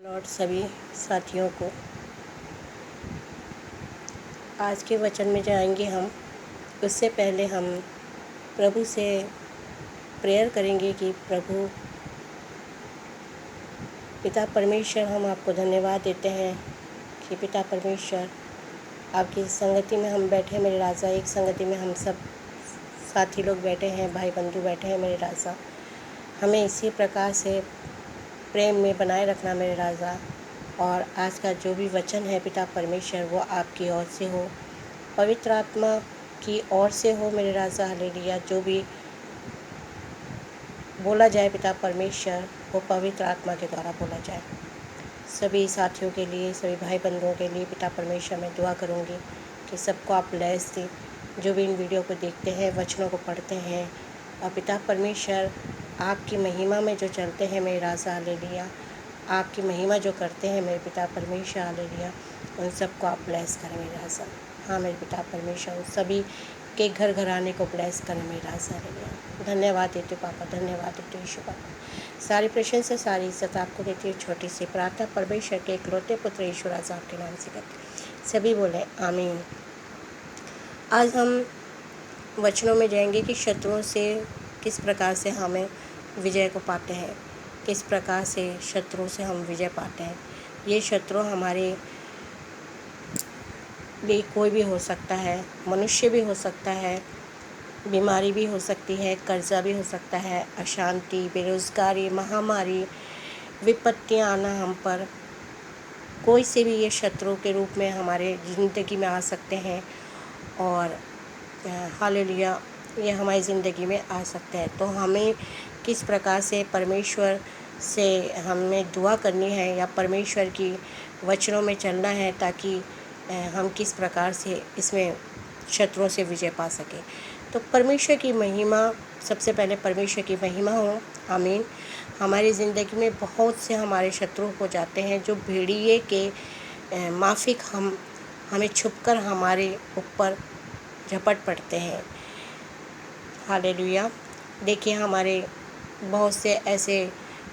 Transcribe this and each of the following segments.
Lord सभी साथियों को आज के वचन में जाएंगे हम। उससे पहले हम प्रभु से प्रेयर करेंगे कि प्रभु पिता परमेश्वर, हम आपको धन्यवाद देते हैं कि पिता परमेश्वर आपकी संगति में हम बैठे मेरे राजा। एक संगति में हम सब साथी लोग बैठे हैं, भाई बंधु बैठे हैं मेरे राजा। हमें इसी प्रकार से प्रेम में बनाए रखना मेरे राजा। और आज का जो भी वचन है पिता परमेश्वर, वो आपकी ओर से हो, पवित्र आत्मा की ओर से हो मेरे राजा। हालेलुया। जो भी बोला जाए पिता परमेश्वर, वो पवित्र आत्मा के द्वारा बोला जाए। सभी साथियों के लिए, सभी भाई बंधुओं के लिए पिता परमेश्वर मैं दुआ करूँगी कि सबको आप ब्लेस दें, जो भी इन वीडियो को देखते हैं, वचनों को पढ़ते हैं। और पिता परमेश्वर आपकी महिमा में जो चलते हैं मेरे राजा, हालेलुया, आपकी महिमा जो करते हैं मेरे पिता परमेश्वर, हालेलुया, उन सबको आप ब्लेस करें मेरे राजा। हाँ मेरे पिता परमेश्वर, उन सभी के घर घराने को ब्लेस करें मेरे राजा, हालेलुया। धन्यवाद देते पापा, धन्यवाद देते यीशु पापा। सारी प्रशंसा, सारी इज्जत आपको देती है। छोटी सी प्रार्थना परमेश्वर के इकलौते पुत्र यीशु राजा आपके नाम से करते सभी बोले आमीन। आज हम वचनों में जाएंगे कि शत्रुओं से किस प्रकार से हमें विजय को पाते हैं, किस प्रकार से शत्रुओं से हम विजय पाते हैं। ये शत्रु हमारे लिए कोई भी हो सकता है, मनुष्य भी हो सकता है, बीमारी भी हो सकती है, कर्जा भी हो सकता है, अशांति, बेरोज़गारी, महामारी, विपत्तियाँ आना हम पर, कोई से भी ये शत्रु के रूप में हमारे ज़िंदगी में आ सकते हैं। और हालेलुया, ये हमारी ज़िंदगी में आ सकते हैं। तो हमें किस प्रकार से परमेश्वर से हमें दुआ करनी है या परमेश्वर की वचनों में चलना है, ताकि हम किस प्रकार से इसमें शत्रुओं से विजय पा सकें। तो परमेश्वर की महिमा, सबसे पहले परमेश्वर की महिमा हो, आमीन। हमारी ज़िंदगी में बहुत से हमारे शत्रु हो जाते हैं जो भेड़िए के माफिक हमें छुपकर हमारे ऊपर झपट पड़ते हैं। हालेलुया। देखिए, हमारे बहुत से ऐसे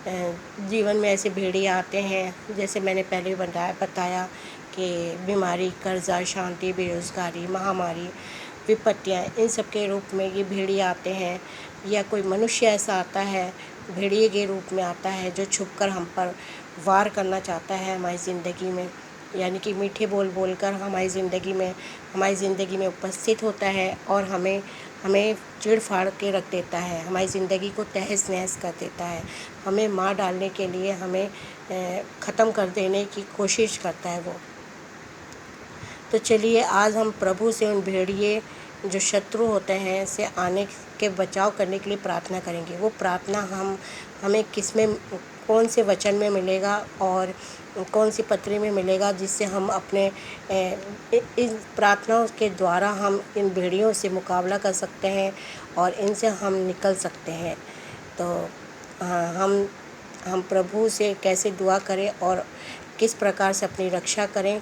जीवन में ऐसे भेड़िए आते हैं, जैसे मैंने पहले बताया कि बीमारी, कर्जा, शांति, बेरोज़गारी, महामारी, विपत्तियाँ, इन सब के रूप में ये भेड़िए आते हैं। या कोई मनुष्य ऐसा आता है, भेड़िए के रूप में आता है, जो छुपकर हम पर वार करना चाहता है हमारी ज़िंदगी में, यानी कि मीठे बोल बोलकर हमारी ज़िंदगी में उपस्थित होता है और हमें चिढ़ फाड़ के रख देता है, हमारी ज़िंदगी को तहस नहस कर देता है, हमें मार डालने के लिए, हमें ख़त्म कर देने की कोशिश करता है वो। तो चलिए आज हम प्रभु से उन भेड़िए जो शत्रु होते हैं से आने के बचाव करने के लिए प्रार्थना करेंगे। वो प्रार्थना हमें कौन से वचन में मिलेगा और कौन सी पत्री में मिलेगा, जिससे हम अपने इन प्रार्थनाओं के द्वारा हम इन भेड़ियों से मुकाबला कर सकते हैं और इनसे हम निकल सकते हैं। तो हम प्रभु से कैसे दुआ करें और किस प्रकार से अपनी रक्षा करें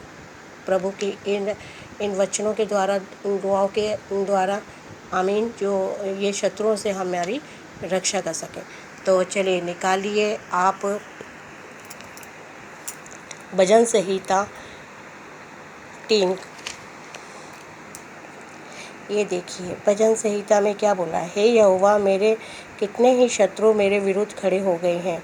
प्रभु की इन वचनों के द्वारा, इन दुआओं के द्वारा, आमीन, जो ये शत्रुओं से हमारी रक्षा कर सकें। तो चलिए निकालिए आप भजन संहिता 3। ये देखिए भजन संहिता में क्या बोला है। हे यहोवा, मेरे कितने ही शत्रु मेरे विरुद्ध खड़े हो गए हैं,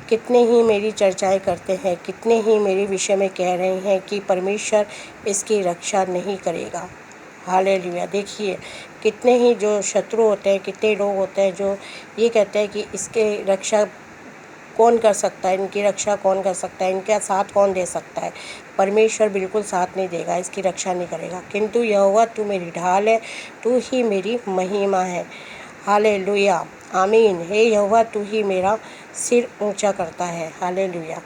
कितने ही मेरी चर्चाएं करते हैं, कितने ही मेरे विषय में कह रहे हैं कि परमेश्वर इसकी रक्षा नहीं करेगा। हालेलुया। देखिए कितने ही जो शत्रु होते हैं, कितने लोग होते हैं जो ये कहते हैं कि इसके रक्षा कौन कर सकता है, इनकी रक्षा कौन कर सकता है, इनका साथ कौन दे सकता है। परमेश्वर बिल्कुल साथ नहीं देगा, इसकी रक्षा नहीं करेगा। किंतु यहोवा तू मेरी ढाल है, तू ही मेरी महिमा है। हालेलुया, आमीन। हे यहोवा, तू ही मेरा सिर ऊंचा करता है। हालेलुया।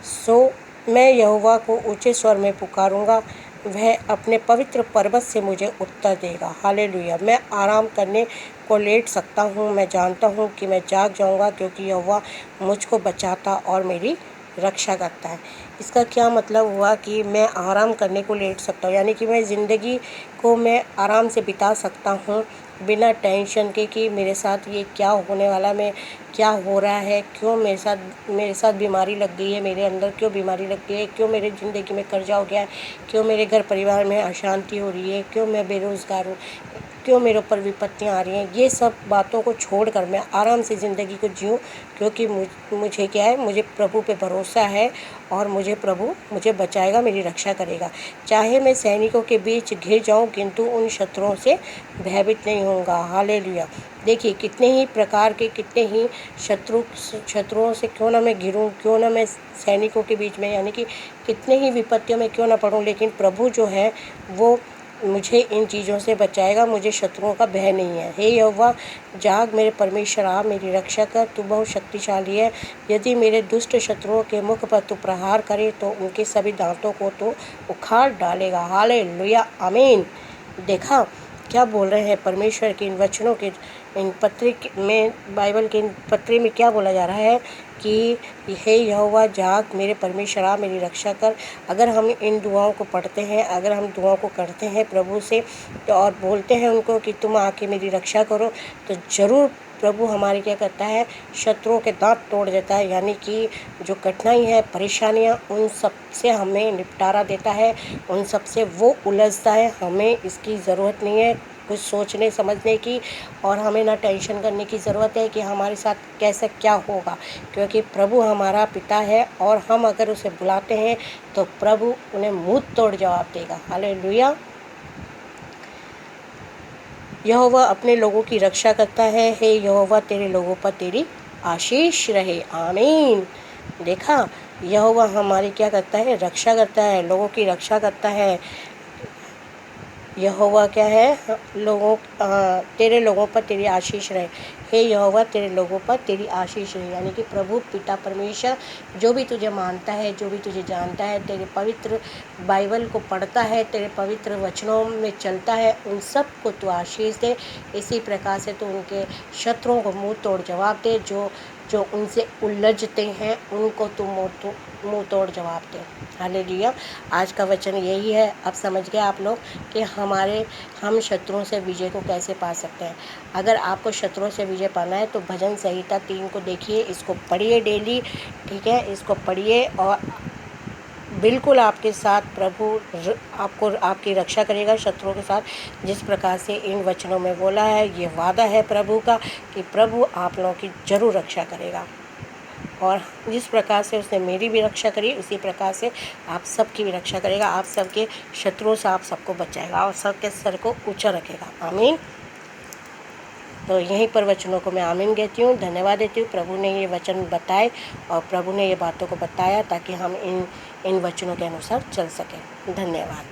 सो मैं यहोवा को ऊंचे स्वर में पुकारूंगा, वह अपने पवित्र पर्वत से मुझे उत्तर देगा। हालेलुया। मैं आराम करने को लेट सकता हूँ, मैं जानता हूँ कि मैं जाग जाऊँगा, क्योंकि यहोवा मुझको बचाता और मेरी रक्षा करता है। इसका क्या मतलब हुआ कि मैं आराम करने को लेट सकता हूँ, यानी कि मैं ज़िंदगी को मैं आराम से बिता सकता हूँ, बिना टेंशन के कि मेरे साथ ये क्या होने वाला, मैं क्या हो रहा है, क्यों मेरे साथ बीमारी लग गई है, मेरे अंदर क्यों बीमारी लग गई है, क्यों मेरे ज़िंदगी में कर्जा हो गया है, क्यों मेरे घर परिवार में अशांति हो रही है, क्यों मैं बेरोज़गार हूँ, क्यों मेरे ऊपर विपत्तियाँ आ रही हैं। ये सब बातों को छोड़कर मैं आराम से ज़िंदगी को जीऊँ, क्योंकि मुझे क्या है, मुझे प्रभु पे भरोसा है और प्रभु मुझे बचाएगा, मेरी रक्षा करेगा। चाहे मैं सैनिकों के बीच घिर जाऊँ, किंतु उन शत्रुओं से भयभीत नहीं होऊँगा। हालेलुया। देखिए, कितने ही प्रकार के, कितने ही शत्रुओं से क्यों ना मैं घिरूँ, क्यों ना मैं सैनिकों के बीच में, यानी कि कितने ही विपत्तियों में क्यों ना पड़ूँ, लेकिन प्रभु जो है वो मुझे इन चीज़ों से बचाएगा। मुझे शत्रुओं का भय नहीं है। हे यहोवा, जाग मेरे परमेश्वर, आप मेरी रक्षा कर, तू बहुत शक्तिशाली है। यदि मेरे दुष्ट शत्रुओं के मुख पर तू प्रहार करे तो उनके सभी दांतों को तू उखाड़ डालेगा। हालेलुया, आमीन। देखा क्या बोल रहे हैं परमेश्वर के इन वचनों के, इन पत्री में, बाइबल के इन पत्री में क्या बोला जा रहा है कि हे यहोवा, जाग मेरे परमेश्वर, आप मेरी रक्षा कर। अगर हम इन दुआओं को पढ़ते हैं, अगर हम दुआओं को करते हैं प्रभु से तो, और बोलते हैं उनको कि तुम आके मेरी रक्षा करो, तो ज़रूर प्रभु हमारे क्या करता है, शत्रुओं के दांत तोड़ देता है। यानी कि जो कठिनाई है, परेशानियां, उन सब से हमें निपटारा देता है, उन सब से वो उलझता है। हमें इसकी ज़रूरत नहीं है कुछ सोचने समझने की, और हमें ना टेंशन करने की ज़रूरत है कि हमारे साथ कैसे क्या होगा, क्योंकि प्रभु हमारा पिता है और हम अगर उसे बुलाते हैं तो प्रभु उन्हें मुंह तोड़ जवाब देगा। हालेलुया। यहोवा अपने लोगों की रक्षा करता है। हे यहोवा, तेरे लोगों पर तेरी आशीष रहे। आमीन। देखा, यहोवा हमारी क्या करता है, रक्षा करता है, लोगों की रक्षा करता है। यहोवा क्या है, तेरे लोगों पर तेरी आशीष रहे। हे यहोवा, तेरे लोगों पर तेरी आशीष रहे, यानी कि प्रभु पिता परमेश्वर जो भी तुझे मानता है, जो भी तुझे जानता है, तेरे पवित्र बाइबल को पढ़ता है, तेरे पवित्र वचनों में चलता है, उन सब को तू आशीष दे। इसी प्रकार से तू उनके शत्रुओं को मुंह तोड़ जवाब दे, जो उनसे उलझते हैं उनको तू मुंह तोड़ जवाब दे। हालेलुया। आज का वचन यही है। अब समझ गए आप लोग कि हम शत्रुओं से विजय को कैसे पा सकते हैं। अगर आपको शत्रुओं से विजय पाना है तो भजन संहिता 3 को देखिए, इसको पढ़िए डेली, ठीक है, इसको पढ़िए और बिल्कुल आपके साथ प्रभु आपको आपकी रक्षा करेगा शत्रुओं के साथ। जिस प्रकार से इन वचनों में बोला है, ये वादा है प्रभु का कि प्रभु आप लोगों की ज़रूर रक्षा करेगा, और जिस प्रकार से उसने मेरी भी रक्षा करी उसी प्रकार से आप सबकी भी रक्षा करेगा। आप सबके शत्रुओं से आप सबको बचाएगा और सबके सर को ऊंचा रखेगा। आमीन। तो यहीं पर वचनों को मैं आमीन कहती हूँ, धन्यवाद देती हूँ। प्रभु ने ये वचन बताए और प्रभु ने ये बातों को बताया ताकि हम इन वचनों के अनुसार चल सकें। धन्यवाद।